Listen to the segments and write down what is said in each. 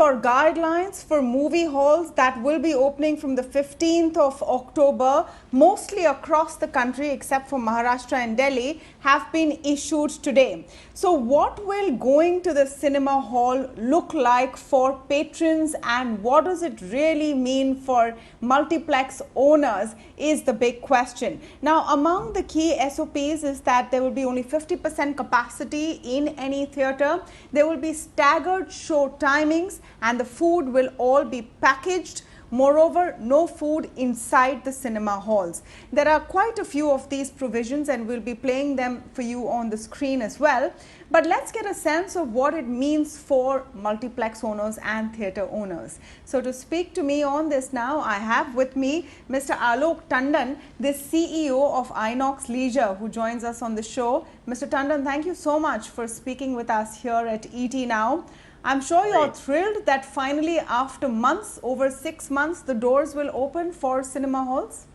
your guidelines for movie halls that will be opening from the 15th of October, mostly across the country except for Maharashtra and Delhi, have been issued today. So what will going to the cinema hall look like for patrons, and what does it really mean for multiplex owners is the big question. Now, among the key SOPs is that there will be only 50% capacity in any theatre. There will be staggered show timings, and the food will all be packaged. Moreover, no food inside the cinema halls. There are quite a few of these provisions, and we'll be playing them for you on the screen as well. But let's get a sense of what it means for multiplex owners and theatre owners. So to speak to me on this now, I have with me Mr. Alok Tandon, the CEO of INOX Leisure, who joins us on the show. Mr. Tandon, thank you so much for speaking with us here at ET Now. I'm sure you're thrilled that finally, after months, over 6 months, the doors will open for cinema halls.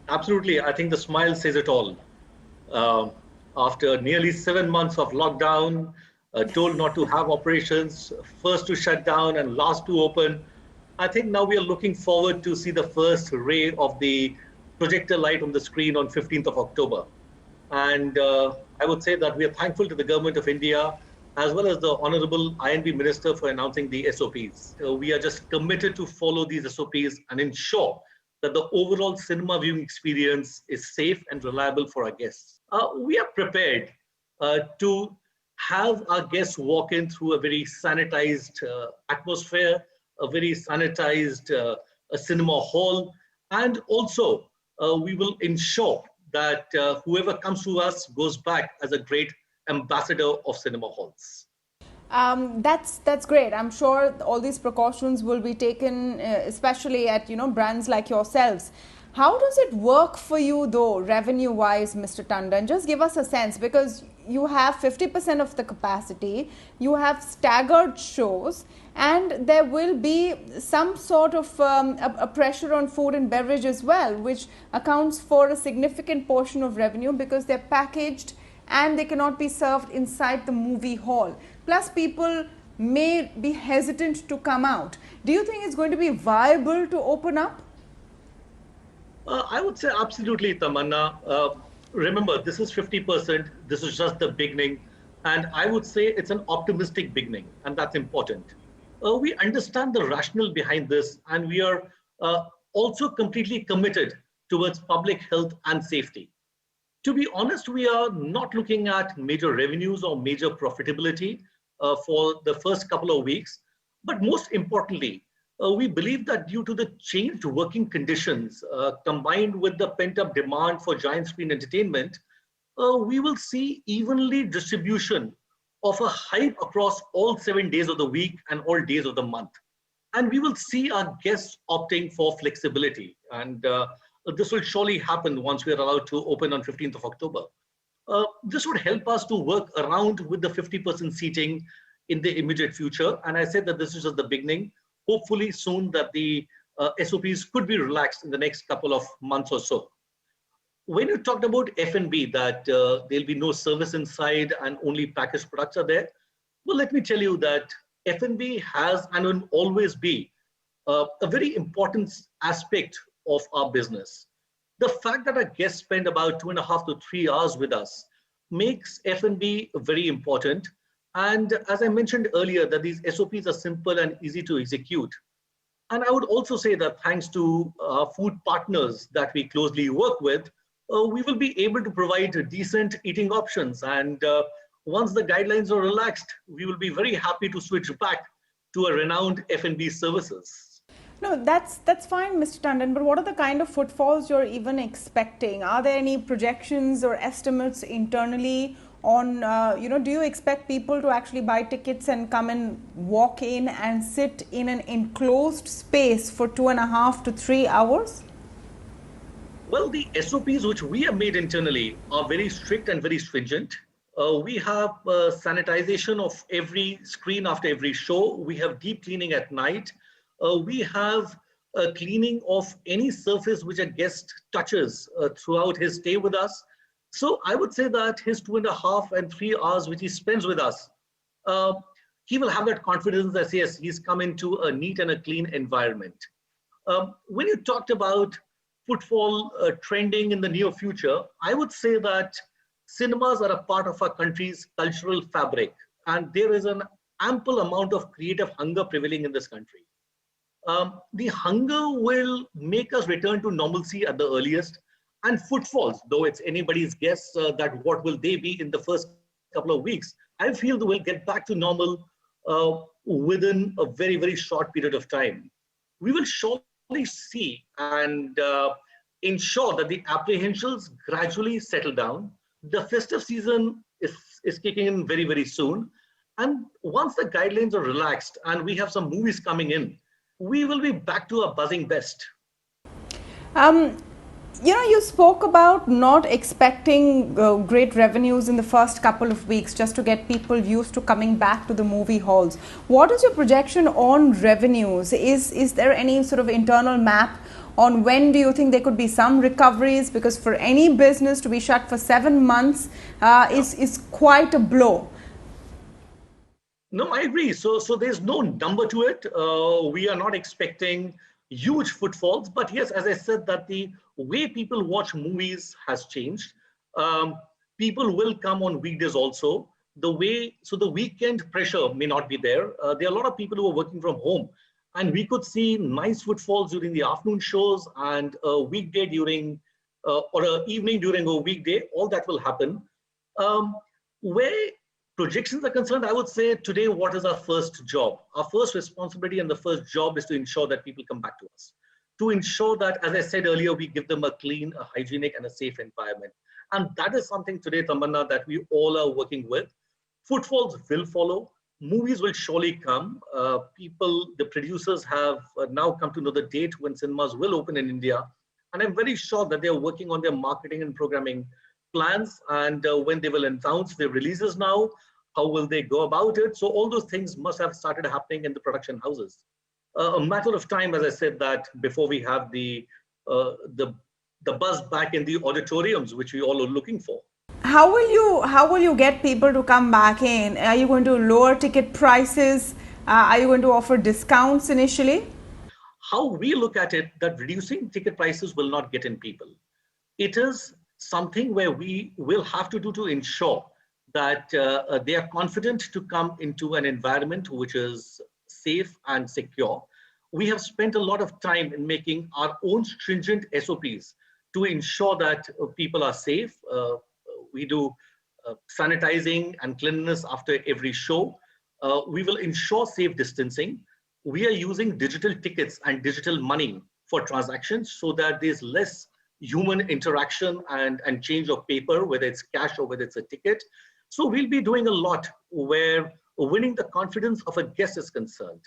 Absolutely. I think the smile says it all. After nearly 7 months of lockdown, told not to have operations, first to shut down and last to open, I think now we are looking forward to see the first ray of the projector light on the screen on 15th of October. And I would say that we are thankful to the Government of India as well as the Honorable INB Minister for announcing the SOPs. We are just committed to follow these SOPs and ensure that the overall cinema viewing experience is safe and reliable for our guests. We are prepared to have our guests walk in through a very sanitized atmosphere, a very sanitized cinema hall, and also we will ensure that whoever comes to us goes back as a great ambassador of cinema halls. That's great. I'm sure all these precautions will be taken, especially at brands like yourselves. How does it work for you though, revenue-wise, Mr. Tandon? Just give us a sense, because you have 50% of the capacity, you have staggered shows, and there will be some sort of a pressure on food and beverage as well, which accounts for a significant portion of revenue because they're packaged and they cannot be served inside the movie hall. Plus, people may be hesitant to come out. Do you think it's going to be viable to open up? I would say absolutely, Tamanna. Remember, this is 50%. This is just the beginning. And I would say it's an optimistic beginning, and that's important. We understand the rationale behind this, and we are also completely committed towards public health and safety. To be honest, we are not looking at major revenues or major profitability for the first couple of weeks. But most importantly, we believe that due to the changed working conditions combined with the pent-up demand for giant screen entertainment, we will see evenly distribution of a hype across all 7 days of the week and all days of the month. And we will see our guests opting for flexibility. And this will surely happen once we are allowed to open on 15th of October. This would help us to work around with the 50% seating in the immediate future. And I said that this is just the beginning. Hopefully soon that the SOPs could be relaxed in the next couple of months or so. When you talked about F&B, that there'll be no service inside and only packaged products are there, well, let me tell you that F&B has and will always be a very important aspect of our business. The fact that our guests spend about 2.5 to 3 hours with us makes F&B very important. And as I mentioned earlier, that these SOPs are simple and easy to execute. And I would also say that thanks to food partners that we closely work with, we will be able to provide decent eating options. And once the guidelines are relaxed, we will be very happy to switch back to a renowned F&B services. No, that's fine, Mr. Tandon, but what are the kind of footfalls you're even expecting? Are there any projections or estimates internally on, do you expect people to actually buy tickets and come and walk in and sit in an enclosed space for 2.5 to 3 hours? Well, the SOPs which we have made internally are very strict and very stringent. We have sanitization of every screen after every show. We have deep cleaning at night. We have cleaning of any surface which a guest touches throughout his stay with us. So I would say that his 2.5 and 3 hours which he spends with us, he will have that confidence that yes, he's come into a neat and a clean environment. When you talked about footfall trending in the near future, I would say that cinemas are a part of our country's cultural fabric, and there is an ample amount of creative hunger prevailing in this country. The hunger will make us return to normalcy at the earliest, and footfalls, though it's anybody's guess that what will they be in the first couple of weeks, I feel they will get back to normal within a very, very short period of time. We will surely see and ensure that the apprehensions gradually settle down. The festive season is kicking in very, very soon. And once the guidelines are relaxed and we have some movies coming in, we will be back to our buzzing best. Um, you spoke about not expecting great revenues in the first couple of weeks just to get people used to coming back to the movie halls. What is your projection on revenues? Is there any sort of internal map on when do you think there could be some recoveries? Because for any business to be shut for 7 months is quite a blow. No, I agree. So there's no number to it. We are not expecting huge footfalls, but yes, as I said, that the way people watch movies has changed. Um, People will come on weekdays also. The weekend pressure may not be there. There are a lot of people who are working from home, and we could see nice footfalls during the afternoon shows and a weekday during or a evening during a weekday. All that will happen. Um, where projections are concerned, I would say today, what is our first job? Our first responsibility and the first job is to ensure that people come back to us. To ensure that, as I said earlier, we give them a clean, a hygienic, and a safe environment. And that is something today, Tamanna, that we all are working with. Footfalls will follow. Movies will surely come. The producers have now come to know the date when cinemas will open in India. And I'm very sure that they're working on their marketing and programming plans, and when they will announce their releases now, how will they go about it? So all those things must have started happening in the production houses. A matter of time, as I said, that before we have uh, the the buzz back in the auditoriums, which we all are looking for. How will you get people to come back in? Are you going to lower ticket prices? Are you going to offer discounts initially? How we look at it, that reducing ticket prices will not get in people. It is something where we will have to do to ensure that they are confident to come into an environment which is safe and secure. We have spent a lot of time in making our own stringent SOPs to ensure that people are safe. We do sanitizing and cleanliness after every show. We will ensure safe distancing. We are using digital tickets and digital money for transactions so that there's less human interaction and change of paper, whether it's cash or whether it's a ticket. So we'll be doing a lot where winning the confidence of a guest is concerned.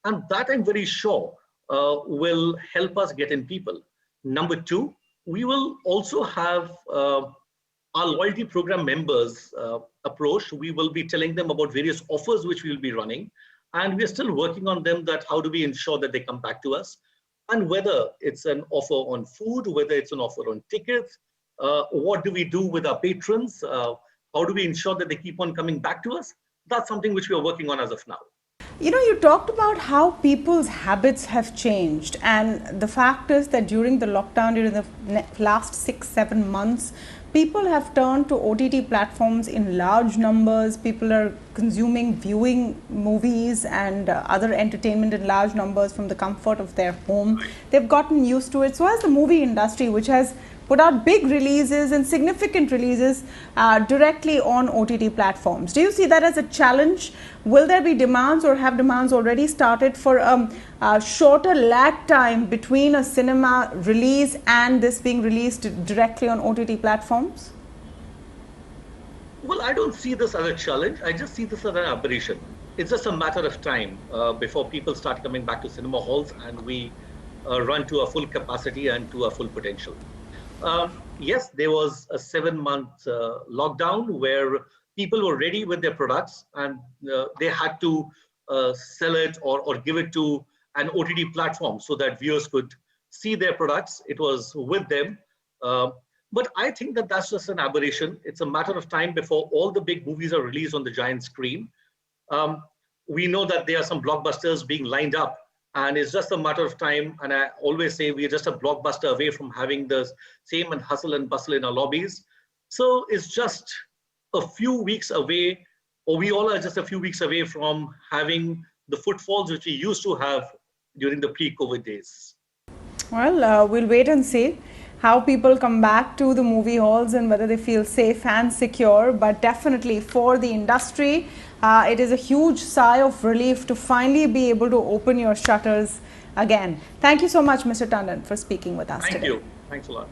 And that I'm very sure will help us get in people. Number two, we will also have our loyalty program members approached. We will be telling them about various offers which we will be running. And we're still working on them, that how do we ensure that they come back to us? And whether it's an offer on food, whether it's an offer on tickets, what do we do with our patrons? How do we ensure that they keep on coming back to us? That's something which we are working on as of now. You talked about how people's habits have changed, and the fact is that during the lockdown, during the last 6-7 months, people have turned to OTT platforms in large numbers. People are consuming, viewing movies and other entertainment in large numbers from the comfort of their home. They've gotten used to it. So has the movie industry, which has put out big releases and significant releases directly on OTT platforms. Do you see that as a challenge? Will there be demands, or have demands already started for a shorter lag time between a cinema release and this being released directly on OTT platforms? Well, I don't see this as a challenge. I just see this as an aberration. It's just a matter of time before people start coming back to cinema halls and we run to a full capacity and to a full potential. Yes, there was a 7-month lockdown where people were ready with their products and they had to sell it or give it to an OTT platform so that viewers could see their products. It was with them. But I think that that's just an aberration. It's a matter of time before all the big movies are released on the giant screen. Um, we know that there are some blockbusters being lined up, and it's just a matter of time. And I always say we're just a blockbuster away from having the same and hustle and bustle in our lobbies. So it's just a few weeks away, or we all are just a few weeks away from having the footfalls which we used to have during the pre-COVID days. Well, we'll wait and see how people come back to the movie halls and whether they feel safe and secure. But definitely for the industry, it is a huge sigh of relief to finally be able to open your shutters again. Thank you so much, Mr. Tandon, for speaking with us today. Thank you. Thanks a lot.